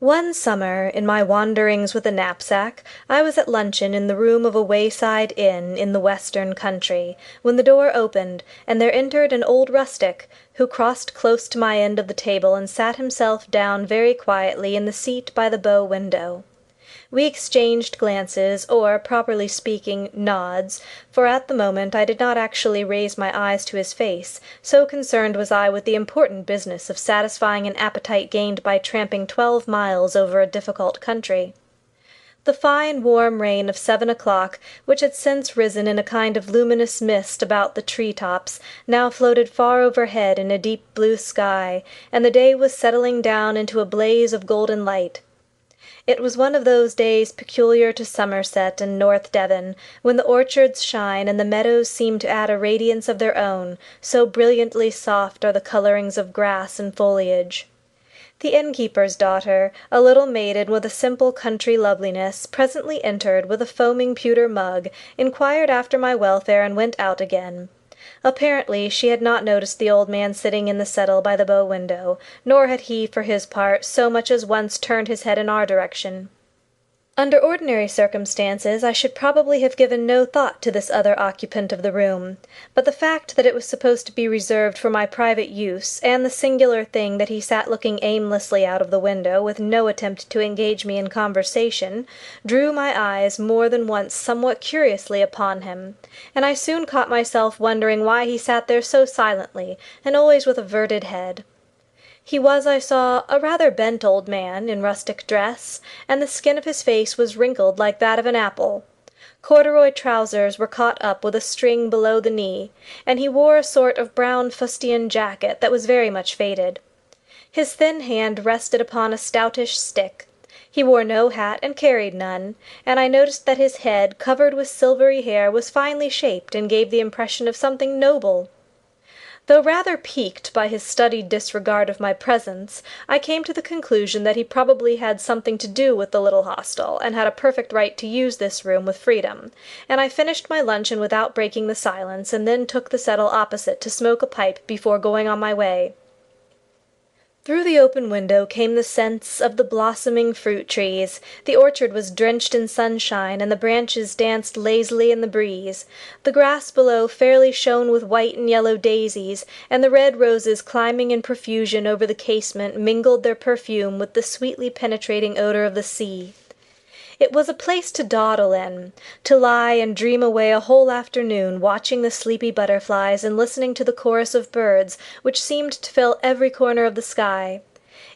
One summer, in my wanderings with a knapsack, I was at luncheon in the room of a wayside inn in the western country, when the door opened, and there entered an old rustic, who crossed close to my end of the table and sat himself down very quietly in the seat by the bow window. We exchanged glances, or, properly speaking, nods, for at the moment I did not actually raise my eyes to his face, so concerned was I with the important business of satisfying an appetite gained by tramping 12 miles over a difficult country. The fine warm rain of 7 o'clock, which had since risen in a kind of luminous mist about the tree-tops, now floated far overhead in a deep blue sky, and the day was settling down into a blaze of golden light. It was one of those days peculiar to Somerset and North Devon, when the orchards shine and the meadows seem to add a radiance of their own, so brilliantly soft are the colourings of grass and foliage. The innkeeper's daughter, a little maiden with a simple country loveliness, presently entered with a foaming pewter mug, inquired after my welfare, and went out again. Apparently she had not noticed the old man sitting in the settle by the bow window, nor had he, for his part, so much as once turned his head in our direction. Under ordinary circumstances I should probably have given no thought to this other occupant of the room, but the fact that it was supposed to be reserved for my private use, and the singular thing that he sat looking aimlessly out of the window, with no attempt to engage me in conversation, drew my eyes more than once somewhat curiously upon him, and I soon caught myself wondering why he sat there so silently, and always with averted head. He was, I saw, a rather bent old man, in rustic dress, and the skin of his face was wrinkled like that of an apple. Corduroy trousers were caught up with a string below the knee, and he wore a sort of brown fustian jacket that was very much faded. His thin hand rested upon a stoutish stick. He wore no hat and carried none, and I noticed that his head, covered with silvery hair, was finely shaped and gave the impression of something noble. Though rather piqued by his studied disregard of my presence, I came to the conclusion that he probably had something to do with the little hostel, and had a perfect right to use this room with freedom, and I finished my luncheon without breaking the silence, and then took the settle opposite to smoke a pipe before going on my way. Through the open window came the scents of the blossoming fruit trees. The orchard was drenched in sunshine, and the branches danced lazily in the breeze. The grass below fairly shone with white and yellow daisies, and the red roses climbing in profusion over the casement mingled their perfume with the sweetly penetrating odour of the sea. It was a place to dawdle in, to lie and dream away a whole afternoon, watching the sleepy butterflies and listening to the chorus of birds, which seemed to fill every corner of the sky.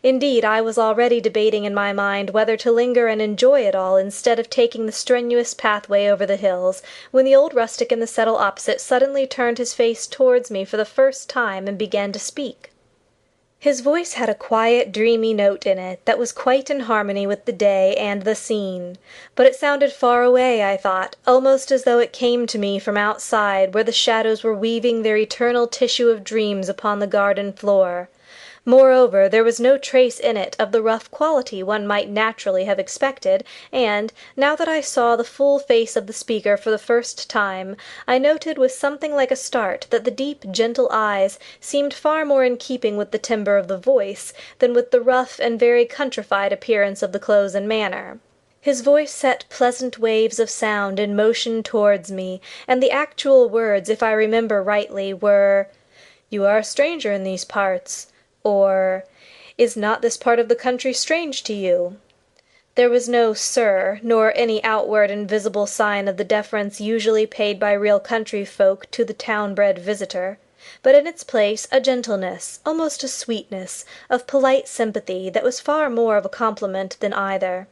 Indeed, I was already debating in my mind whether to linger and enjoy it all instead of taking the strenuous pathway over the hills, when the old rustic in the settle opposite suddenly turned his face towards me for the first time and began to speak. His voice had a quiet, dreamy note in it that was quite in harmony with the day and the scene, but it sounded far away, I thought, almost as though it came to me from outside, where the shadows were weaving their eternal tissue of dreams upon the garden floor. Moreover, there was no trace in it of the rough quality one might naturally have expected, and, now that I saw the full face of the speaker for the first time, I noted with something like a start that the deep, gentle eyes seemed far more in keeping with the timbre of the voice than with the rough and very countrified appearance of the clothes and manner. His voice set pleasant waves of sound in motion towards me, and the actual words, if I remember rightly, were, "You are a stranger in these parts," or, "Is not this part of the country strange to you?" There was no "sir," nor any outward and visible sign of the deference usually paid by real country folk to the town-bred visitor, but in its place a gentleness, almost a sweetness, of polite sympathy that was far more of a compliment than either.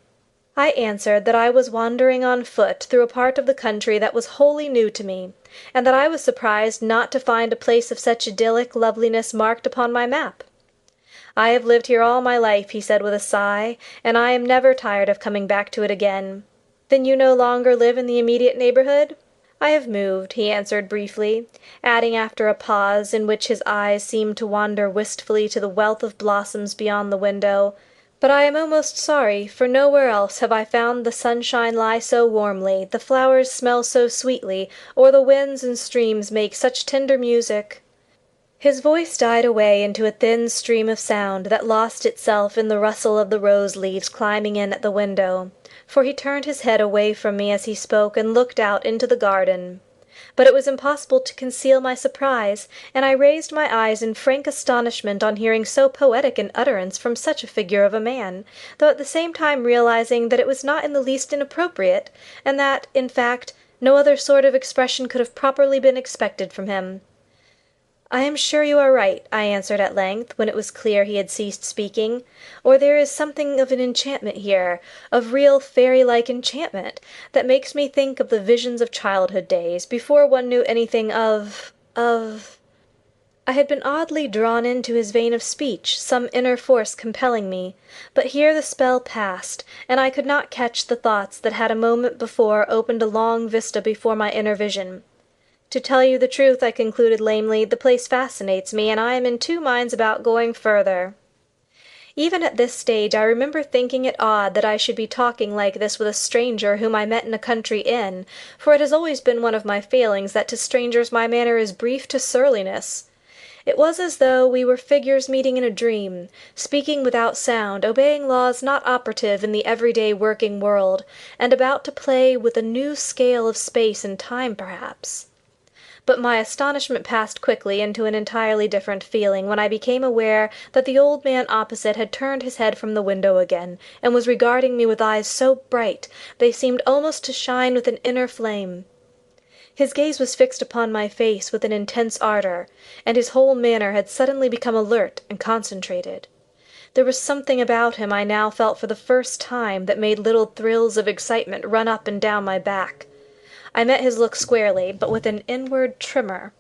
I answered that I was wandering on foot through a part of the country that was wholly new to me, and that I was surprised not to find a place of such idyllic loveliness marked upon my map. "I have lived here all my life," he said with a sigh, "and I am never tired of coming back to it again." "Then you no longer live in the immediate neighbourhood?" "I have moved," he answered briefly, adding after a pause, in which his eyes seemed to wander wistfully to the wealth of blossoms beyond the window, "but I am almost sorry, for nowhere else have I found the sunshine lie so warmly, the flowers smell so sweetly, or the winds and streams make such tender music." His voice died away into a thin stream of sound that lost itself in the rustle of the rose leaves climbing in at the window, for he turned his head away from me as he spoke and looked out into the garden. But it was impossible to conceal my surprise, and I raised my eyes in frank astonishment on hearing so poetic an utterance from such a figure of a man, though at the same time realizing that it was not in the least inappropriate, and that, in fact, no other sort of expression could have properly been expected from him. "I am sure you are right," I answered at length, when it was clear he had ceased speaking, "or there is something of an enchantment here, of real fairy-like enchantment, that makes me think of the visions of childhood days, before one knew anything of—" I had been oddly drawn into his vein of speech, some inner force compelling me, but here the spell passed, and I could not catch the thoughts that had a moment before opened a long vista before my inner vision. "To tell you the truth," I concluded lamely, "the place fascinates me, and I am in two minds about going further." Even at this stage I remember thinking it odd that I should be talking like this with a stranger whom I met in a country inn, for it has always been one of my failings that to strangers my manner is brief to surliness. It was as though we were figures meeting in a dream, speaking without sound, obeying laws not operative in the everyday working world, and about to play with a new scale of space and time perhaps. But my astonishment passed quickly into an entirely different feeling when I became aware that the old man opposite had turned his head from the window again, and was regarding me with eyes so bright they seemed almost to shine with an inner flame. His gaze was fixed upon my face with an intense ardour, and his whole manner had suddenly become alert and concentrated. There was something about him I now felt for the first time that made little thrills of excitement run up and down my back. I met his look squarely, but with an inward tremor.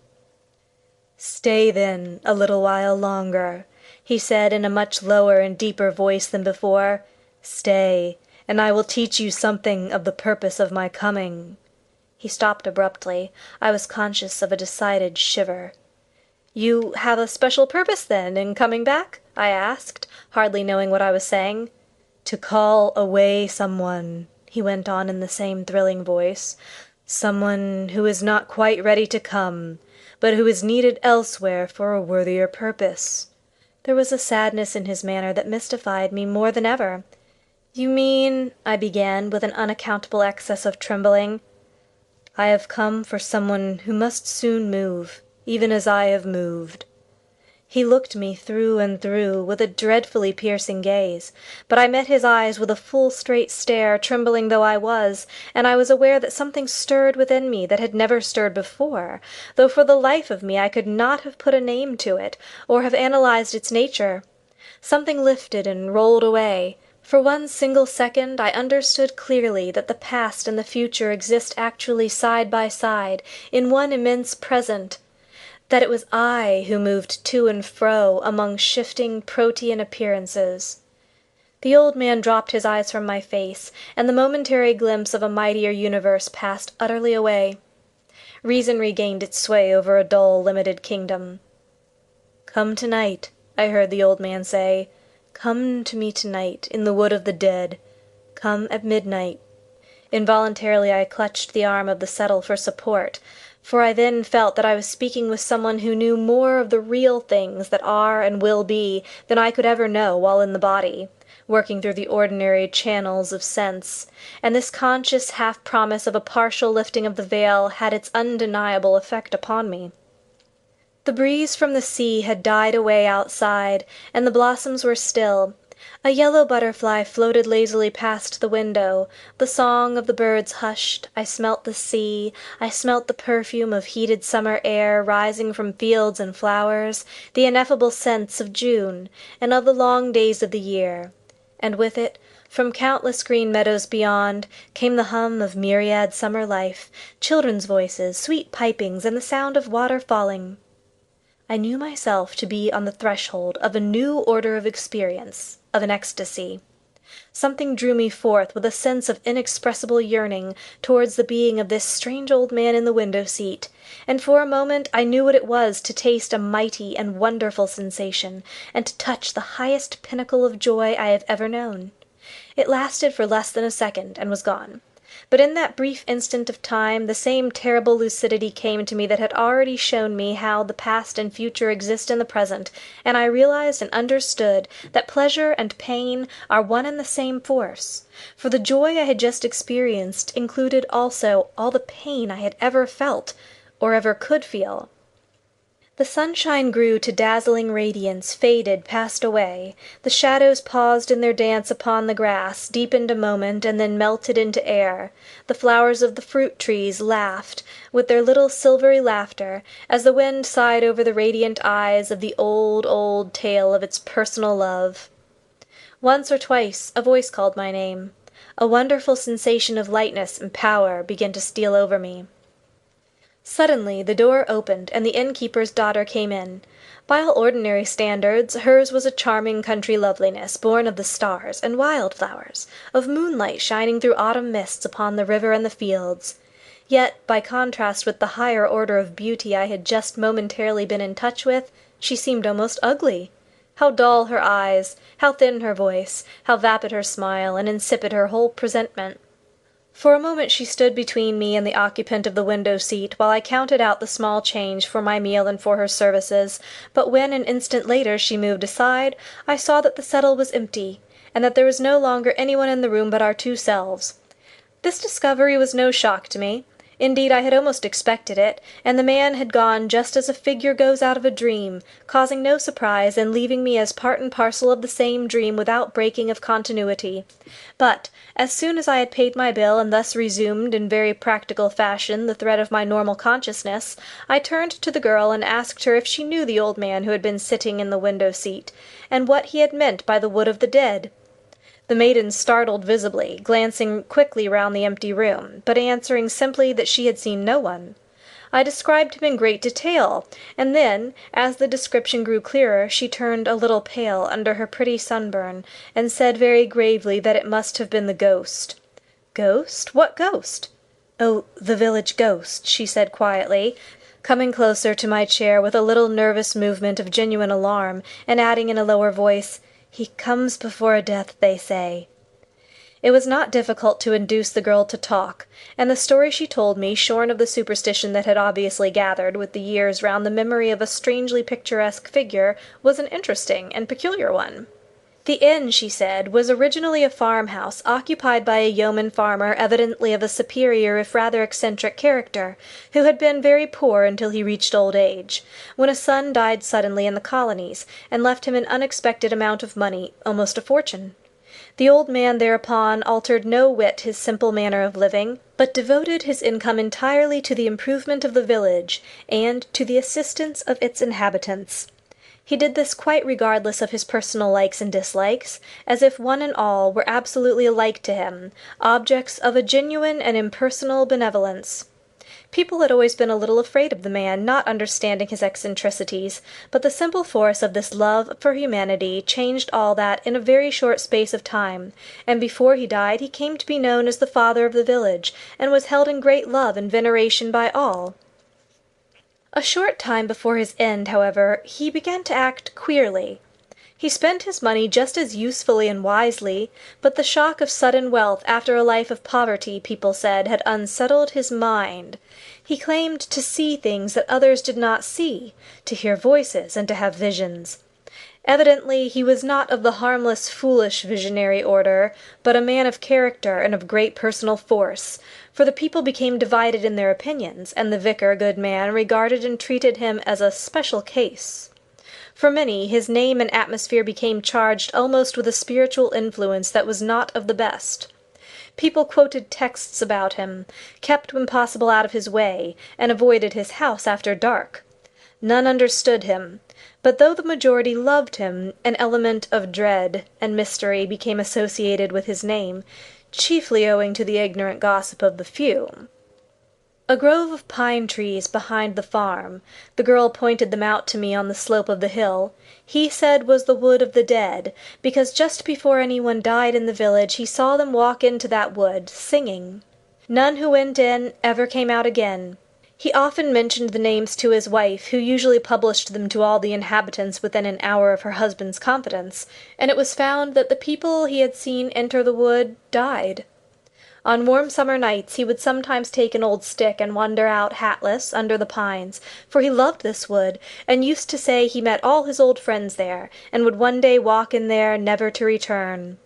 "Stay, then, a little while longer," he said in a much lower and deeper voice than before. "Stay, and I will teach you something of the purpose of my coming." He stopped abruptly. I was conscious of a decided shiver. "You have a special purpose, then, in coming back?" I asked, hardly knowing what I was saying. "To call away someone," he went on in the same thrilling voice. "Someone who is not quite ready to come, but who is needed elsewhere for a worthier purpose." There was a sadness in his manner that mystified me more than ever. "You mean—" I began, with an unaccountable excess of trembling. "I have come for someone who must soon move, even as I have moved." He looked me through and through with a dreadfully piercing gaze, but I met his eyes with a full straight stare, trembling though I was, and I was aware that something stirred within me that had never stirred before, though for the life of me I could not have put a name to it, or have analysed its nature. Something lifted and rolled away. For one single second I understood clearly that the past and the future exist actually side by side, in one immense present, that it was I who moved to and fro among shifting protean appearances. The old man dropped his eyes from my face, and the momentary glimpse of a mightier universe passed utterly away. Reason regained its sway over a dull, limited kingdom. "Come tonight," I heard the old man say. "Come to me tonight, in the wood of the dead. Come at midnight." Involuntarily I clutched the arm of the settle for support, for I then felt that I was speaking with someone who knew more of the real things that are and will be than I could ever know while in the body, working through the ordinary channels of sense, and this conscious half-promise of a partial lifting of the veil had its undeniable effect upon me. The breeze from the sea had died away outside, and the blossoms were still. A yellow butterfly floated lazily past the window, the song of the birds hushed, I smelt the sea, I smelt the perfume of heated summer air rising from fields and flowers, the ineffable scents of June, and of the long days of the year. And with it, from countless green meadows beyond, came the hum of myriad summer life, children's voices, sweet pipings, and the sound of water falling. I knew myself to be on the threshold of a new order of experience, of an ecstasy. Something drew me forth with a sense of inexpressible yearning towards the being of this strange old man in the window-seat, and for a moment I knew what it was to taste a mighty and wonderful sensation, and to touch the highest pinnacle of joy I have ever known. It lasted for less than a second, and was gone. But in that brief instant of time the same terrible lucidity came to me that had already shown me how the past and future exist in the present, and I realized and understood that pleasure and pain are one and the same force, for the joy I had just experienced included also all the pain I had ever felt, or ever could feel. The sunshine grew to dazzling radiance, faded, passed away. The shadows paused in their dance upon the grass, deepened a moment, and then melted into air. The flowers of the fruit trees laughed, with their little silvery laughter, as the wind sighed over the radiant eyes of the old, old tale of its personal love. Once or twice a voice called my name. A wonderful sensation of lightness and power began to steal over me. Suddenly the door opened, and the innkeeper's daughter came in. By all ordinary standards, hers was a charming country loveliness, born of the stars and wildflowers, of moonlight shining through autumn mists upon the river and the fields. Yet, by contrast with the higher order of beauty I had just momentarily been in touch with, she seemed almost ugly. How dull her eyes, how thin her voice, how vapid her smile, and insipid her whole presentment! For a moment she stood between me and the occupant of the window-seat, while I counted out the small change for my meal and for her services, but when an instant later she moved aside, I saw that the settle was empty, and that there was no longer anyone in the room but our two selves. This discovery was no shock to me. Indeed, I had almost expected it, and the man had gone just as a figure goes out of a dream, causing no surprise, and leaving me as part and parcel of the same dream without breaking of continuity. But, as soon as I had paid my bill and thus resumed in very practical fashion the thread of my normal consciousness, I turned to the girl and asked her if she knew the old man who had been sitting in the window-seat, and what he had meant by the wood of the dead. The maiden startled visibly, glancing quickly round the empty room, but answering simply that she had seen no one. I described him in great detail, and then, as the description grew clearer, she turned a little pale under her pretty sunburn, and said very gravely that it must have been the ghost. "Ghost? What ghost?" "Oh, the village ghost," she said quietly, coming closer to my chair with a little nervous movement of genuine alarm, and adding in a lower voice, "He comes before death, they say." It was not difficult to induce the girl to talk, and the story she told me, shorn of the superstition that had obviously gathered with the years round the memory of a strangely picturesque figure, was an interesting and peculiar one. The inn, she said, was originally a farmhouse occupied by a yeoman farmer evidently of a superior if rather eccentric character, who had been very poor until he reached old age, when a son died suddenly in the colonies, and left him an unexpected amount of money, almost a fortune. The old man thereupon altered no whit his simple manner of living, but devoted his income entirely to the improvement of the village, and to the assistance of its inhabitants. He did this quite regardless of his personal likes and dislikes, as if one and all were absolutely alike to him, objects of a genuine and impersonal benevolence. People had always been a little afraid of the man, not understanding his eccentricities, but the simple force of this love for humanity changed all that in a very short space of time, and before he died he came to be known as the father of the village, and was held in great love and veneration by all. A short time before his end, however, he began to act queerly. He spent his money just as usefully and wisely, but the shock of sudden wealth after a life of poverty, people said, had unsettled his mind. He claimed to see things that others did not see, to hear voices, and to have visions. Evidently he was not of the harmless, foolish, visionary order, but a man of character and of great personal force, for the people became divided in their opinions, and the vicar, good man, regarded and treated him as a special case. For many, his name and atmosphere became charged almost with a spiritual influence that was not of the best. People quoted texts about him, kept when possible out of his way, and avoided his house after dark. None understood him, but though the majority loved him, an element of dread and mystery became associated with his name, chiefly owing to the ignorant gossip of the few. A grove of pine trees behind the farm, the girl pointed them out to me on the slope of the hill, he said was the wood of the dead, because just before anyone died in the village he saw them walk into that wood, singing. None who went in ever came out again. He often mentioned the names to his wife, who usually published them to all the inhabitants within an hour of her husband's confidence, and it was found that the people he had seen enter the wood died. On warm summer nights he would sometimes take an old stick and wander out hatless under the pines, for he loved this wood, and used to say he met all his old friends there, and would one day walk in there never to return.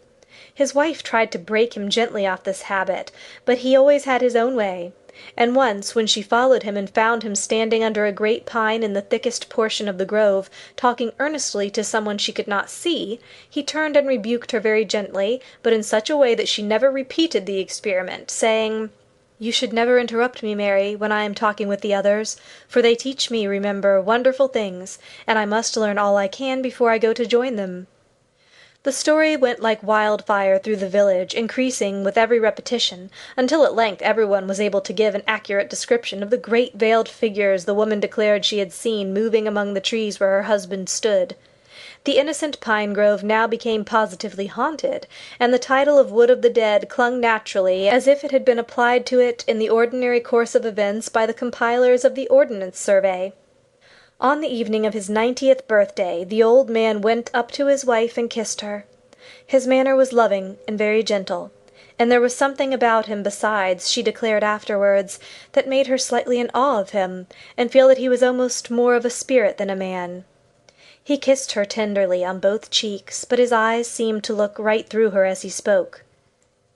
His wife tried to break him gently off this habit, but he always had his own way, and once, when she followed him and found him standing under a great pine in the thickest portion of the grove, talking earnestly to someone she could not see, he turned and rebuked her very gently, but in such a way that she never repeated the experiment, saying, "You should never interrupt me, Mary, when I am talking with the others, for they teach me, remember, wonderful things, and I must learn all I can before I go to join them." The story went like wildfire through the village, increasing with every repetition, until at length everyone was able to give an accurate description of the great veiled figures the woman declared she had seen moving among the trees where her husband stood. The innocent pine grove now became positively haunted, and the title of Wood of the Dead clung naturally, as if it had been applied to it in the ordinary course of events by the compilers of the Ordnance Survey. On the evening of his 90th birthday the old man went up to his wife and kissed her. His manner was loving and very gentle, and there was something about him besides, she declared afterwards, that made her slightly in awe of him, and feel that he was almost more of a spirit than a man. He kissed her tenderly on both cheeks, but his eyes seemed to look right through her as he spoke.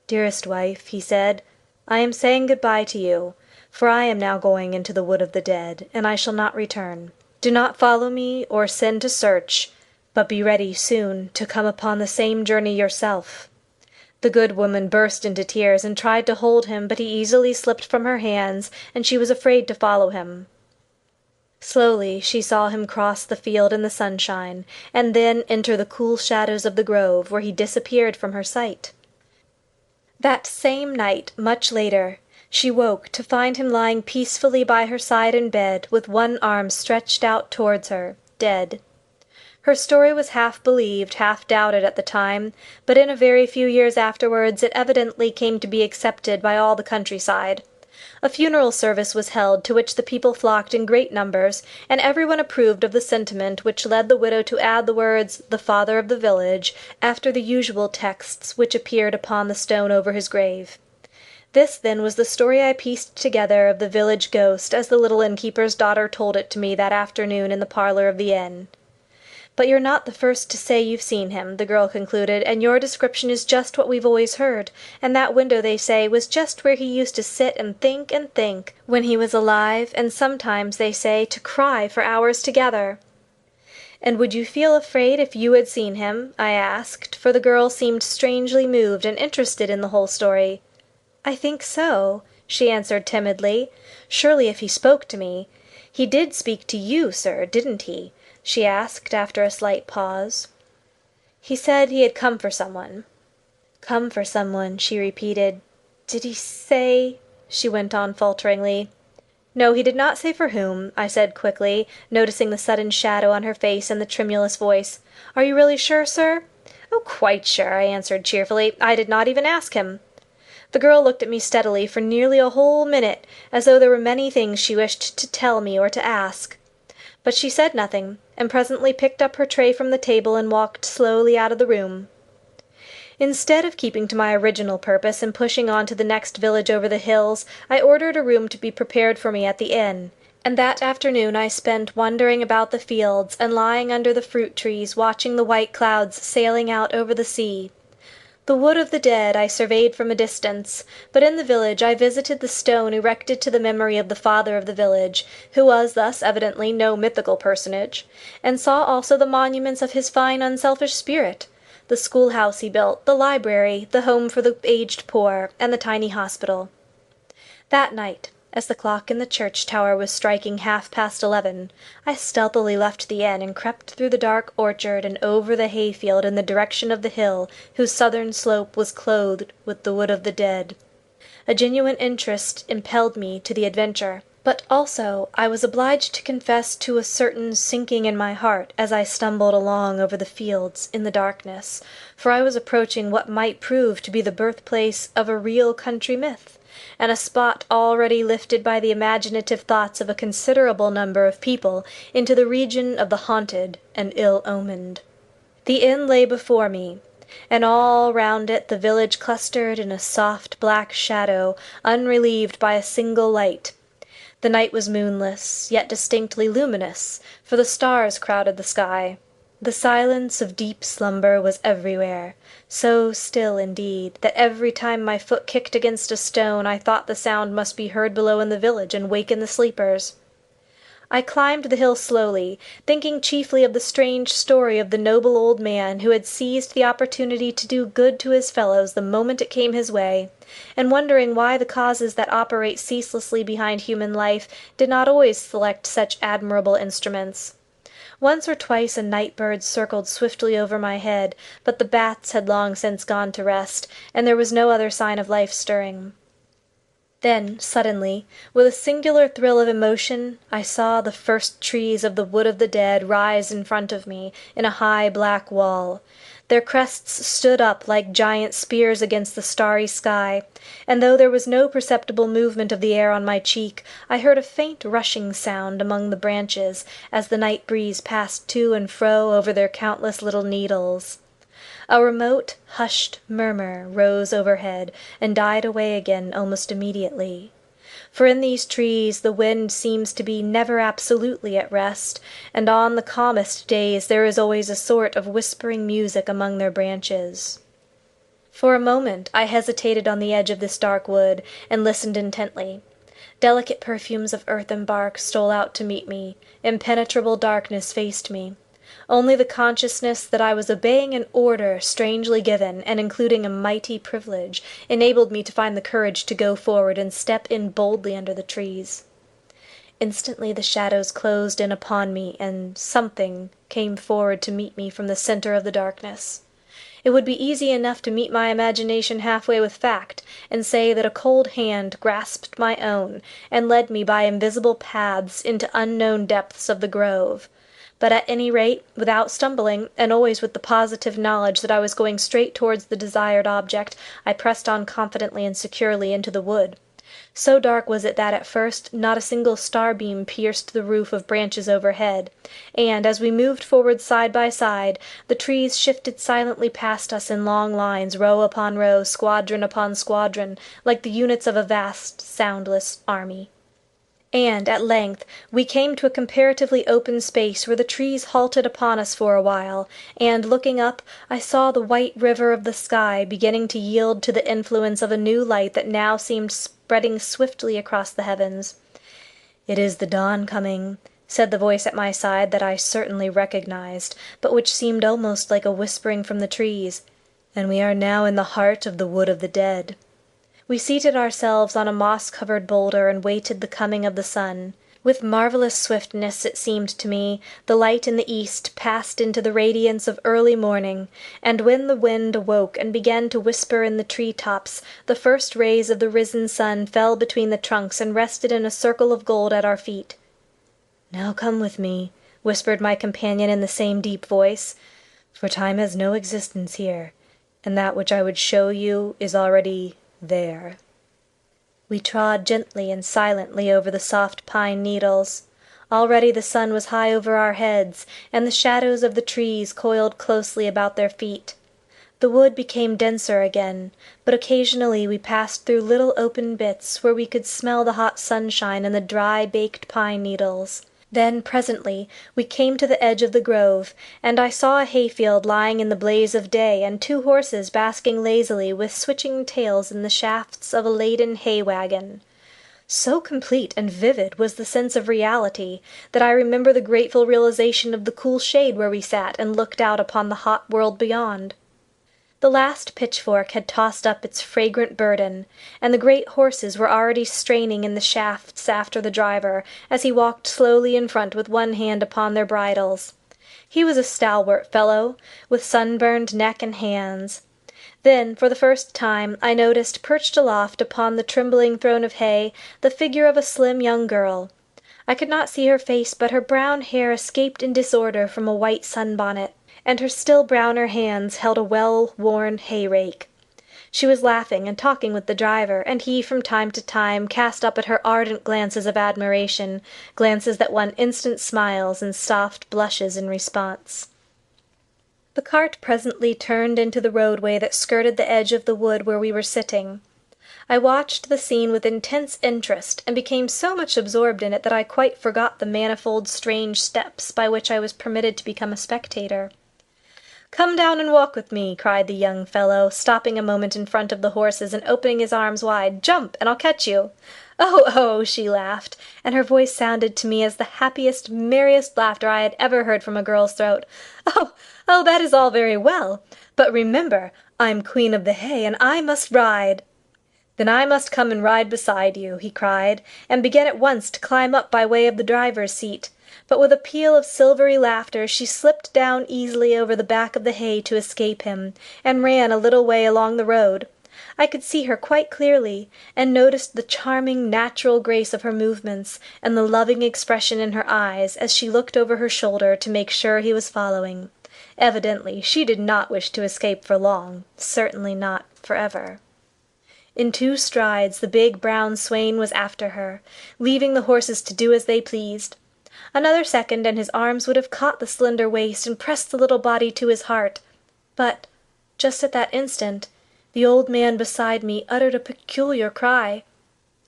"Dearest wife," he said, "I am saying good-bye to you, for I am now going into the wood of the dead, and I shall not return. Do not follow me or send to search, but be ready soon to come upon the same journey yourself." The good woman burst into tears and tried to hold him, but he easily slipped from her hands, and she was afraid to follow him. Slowly she saw him cross the field in the sunshine, and then enter the cool shadows of the grove, where he disappeared from her sight. That same night, much later, she woke to find him lying peacefully by her side in bed, with one arm stretched out towards her, dead. Her story was half believed, half doubted at the time, but in a very few years afterwards it evidently came to be accepted by all the countryside. A funeral service was held, to which the people flocked in great numbers, and everyone approved of the sentiment which led the widow to add the words, "the father of the village," after the usual texts which appeared upon the stone over his grave. This, then, was the story I pieced together of the village ghost, as the little innkeeper's daughter told it to me that afternoon in the parlour of the inn. "But you're not the first to say you've seen him," the girl concluded, "and your description is just what we've always heard, and that window, they say, was just where he used to sit and think, when he was alive, and sometimes, they say, to cry for hours together." "And would you feel afraid if you had seen him?" I asked, for the girl seemed strangely moved and interested in the whole story. "I think so," she answered timidly. "Surely if he spoke to me. He did speak to you, sir, didn't he?" she asked after a slight pause. "He said he had come for someone." "Come for someone," she repeated. "Did he say—" she went on falteringly. "No, he did not say for whom," I said quickly, noticing the sudden shadow on her face and the tremulous voice. "Are you really sure, sir?" "Oh, quite sure," I answered cheerfully. "I did not even ask him." The girl looked at me steadily for nearly a whole minute, as though there were many things she wished to tell me or to ask. But she said nothing, and presently picked up her tray from the table and walked slowly out of the room. Instead of keeping to my original purpose and pushing on to the next village over the hills, I ordered a room to be prepared for me at the inn, and that afternoon I spent wandering about the fields and lying under the fruit trees, watching the white clouds sailing out over the sea. The Wood of the Dead I surveyed from a distance, but in the village I visited the stone erected to the memory of the father of the village, who was thus evidently no mythical personage, and saw also the monuments of his fine unselfish spirit, the schoolhouse he built, the library, the home for the aged poor, and the tiny hospital. That night, as the clock in the church tower was striking 11:30, I stealthily left the inn and crept through the dark orchard and over the hayfield in the direction of the hill whose southern slope was clothed with the Wood of the Dead. A genuine interest impelled me to the adventure, but also I was obliged to confess to a certain sinking in my heart as I stumbled along over the fields in the darkness, for I was approaching what might prove to be the birthplace of a real country myth, and a spot already lifted by the imaginative thoughts of a considerable number of people into the region of the haunted and ill-omened. The inn lay before me. and all round it the village clustered in a soft black shadow, unrelieved by a single light. The night was moonless, yet distinctly luminous, for the stars crowded the sky. The silence of deep slumber was everywhere, so still indeed, that every time my foot kicked against a stone I thought the sound must be heard below in the village and waken the sleepers. I climbed the hill slowly, thinking chiefly of the strange story of the noble old man who had seized the opportunity to do good to his fellows the moment it came his way, and wondering why the causes that operate ceaselessly behind human life did not always select such admirable instruments. Once or twice a night-bird circled swiftly over my head, but the bats had long since gone to rest, and there was no other sign of life stirring. Then, suddenly, with a singular thrill of emotion, I saw the first trees of the Wood of the Dead rise in front of me, in a high black wall. Their crests stood up like giant spears against the starry sky, and though there was no perceptible movement of the air on my cheek, I heard a faint rushing sound among the branches as the night breeze passed to and fro over their countless little needles. A remote, hushed murmur rose overhead and died away again almost immediately. For in these trees the wind seems to be never absolutely at rest, and on the calmest days there is always a sort of whispering music among their branches. For a moment I hesitated on the edge of this dark wood, and listened intently. Delicate perfumes of earth and bark stole out to meet me, impenetrable darkness faced me. Only the consciousness that I was obeying an order strangely given, and including a mighty privilege, enabled me to find the courage to go forward and step in boldly under the trees. Instantly the shadows closed in upon me, and something came forward to meet me from the centre of the darkness. It would be easy enough to meet my imagination halfway with fact, and say that a cold hand grasped my own, and led me by invisible paths into unknown depths of the grove. But at any rate, without stumbling, and always with the positive knowledge that I was going straight towards the desired object, I pressed on confidently and securely into the wood. So dark was it that at first not a single starbeam pierced the roof of branches overhead, and, as we moved forward side by side, the trees shifted silently past us in long lines, row upon row, squadron upon squadron, like the units of a vast, soundless army. And, at length, we came to a comparatively open space where the trees halted upon us for a while, and, looking up, I saw the white river of the sky beginning to yield to the influence of a new light that now seemed spreading swiftly across the heavens. "It is the dawn coming," said the voice at my side that I certainly recognized, but which seemed almost like a whispering from the trees, "and we are now in the heart of the Wood of the Dead." We seated ourselves on a moss-covered boulder and waited the coming of the sun. With marvelous swiftness, it seemed to me, the light in the east passed into the radiance of early morning, and when the wind awoke and began to whisper in the tree-tops, the first rays of the risen sun fell between the trunks and rested in a circle of gold at our feet. "Now come with me," whispered my companion in the same deep voice, "for time has no existence here, and that which I would show you is already there." We trod gently and silently over the soft pine needles. Already the sun was high over our heads, and the shadows of the trees coiled closely about their feet. The wood became denser again, but occasionally we passed through little open bits where we could smell the hot sunshine and the dry, baked pine needles. Then, presently, we came to the edge of the grove, and I saw a hayfield lying in the blaze of day, and two horses basking lazily with switching tails in the shafts of a laden hay-wagon. So complete and vivid was the sense of reality, that I remember the grateful realization of the cool shade where we sat and looked out upon the hot world beyond. The last pitchfork had tossed up its fragrant burden, and the great horses were already straining in the shafts after the driver, as he walked slowly in front with one hand upon their bridles. He was a stalwart fellow, with sunburned neck and hands. Then, for the first time, I noticed, perched aloft upon the trembling throne of hay, the figure of a slim young girl. I could not see her face, but her brown hair escaped in disorder from a white sunbonnet, and her still browner hands held a well-worn hay-rake. She was laughing and talking with the driver, and he from time to time cast up at her ardent glances of admiration, glances that won instant smiles and soft blushes in response. The cart presently turned into the roadway that skirted the edge of the wood where we were sitting. I watched the scene with intense interest, and became so much absorbed in it that I quite forgot the manifold strange steps by which I was permitted to become a spectator. "Come down and walk with me," cried the young fellow, stopping a moment in front of the horses and opening his arms wide. "Jump, and I'll catch you." "Oh, oh!" she laughed, and her voice sounded to me as the happiest, merriest laughter I had ever heard from a girl's throat. "Oh, oh, that is all very well, but remember, I'm Queen of the Hay, and I must ride." "Then I must come and ride beside you," he cried, and began at once to climb up by way of the driver's seat. But with a peal of silvery laughter she slipped down easily over the back of the hay to escape him, and ran a little way along the road. I could see her quite clearly, and noticed the charming natural grace of her movements, and the loving expression in her eyes as she looked over her shoulder to make sure he was following. Evidently she did not wish to escape for long, certainly not forever. In 2 strides the big brown swain was after her, leaving the horses to do as they pleased. Another second and his arms would have caught the slender waist and pressed the little body to his heart. But, just at that instant, the old man beside me uttered a peculiar cry.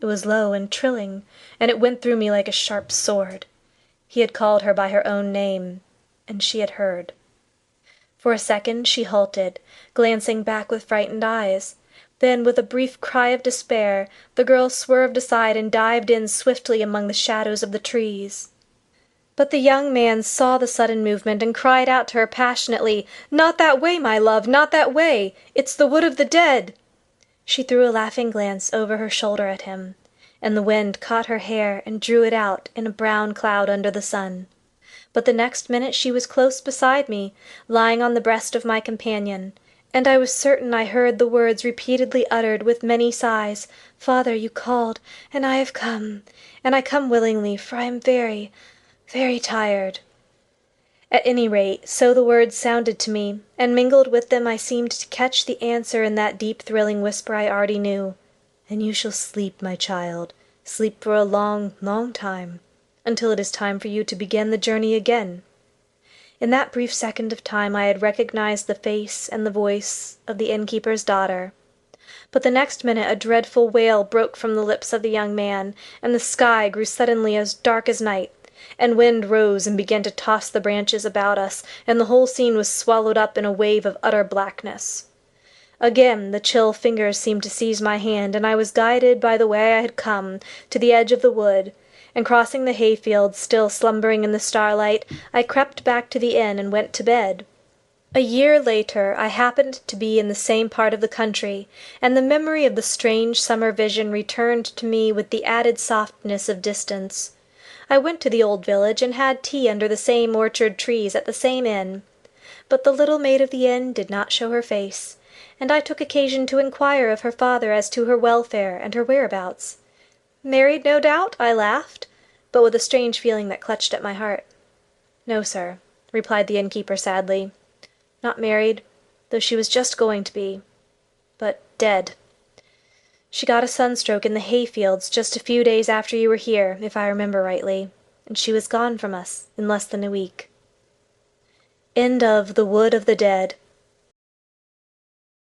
It was low and trilling, and it went through me like a sharp sword. He had called her by her own name, and she had heard. For a second she halted, glancing back with frightened eyes. Then, with a brief cry of despair, the girl swerved aside and dived in swiftly among the shadows of the trees. But the young man saw the sudden movement and cried out to her passionately, "Not that way, my love, not that way! It's the wood of the dead!" She threw a laughing glance over her shoulder at him, and the wind caught her hair and drew it out in a brown cloud under the sun. But the next minute she was close beside me, lying on the breast of my companion, and I was certain I heard the words repeatedly uttered with many sighs, "Father, you called, and I have come, and I come willingly, for I am very, very tired." At any rate, so the words sounded to me, and mingled with them I seemed to catch the answer in that deep thrilling whisper I already knew, "And you shall sleep, my child, sleep for a long, long time, until it is time for you to begin the journey again." In that brief second of time I had recognized the face and the voice of the innkeeper's daughter. But the next minute a dreadful wail broke from the lips of the young man, and the sky grew suddenly as dark as night, and wind rose and began to toss the branches about us, and the whole scene was swallowed up in a wave of utter blackness. Again the chill fingers seemed to seize my hand, and I was guided by the way I had come to the edge of the wood, and crossing the hayfield, still slumbering in the starlight, I crept back to the inn and went to bed. A year later I happened to be in the same part of the country, and the memory of the strange summer vision returned to me with the added softness of distance. I went to the old village and had tea under the same orchard trees at the same inn. But the little maid of the inn did not show her face, and I took occasion to inquire of her father as to her welfare and her whereabouts. "Married, no doubt?" I laughed, but with a strange feeling that clutched at my heart. "No, sir," replied the innkeeper sadly. "Not married, though she was just going to be, but dead. She got a sunstroke in the hayfields just a few days after you were here, if I remember rightly, and she was gone from us in less than a week." End of The Wood of the Dead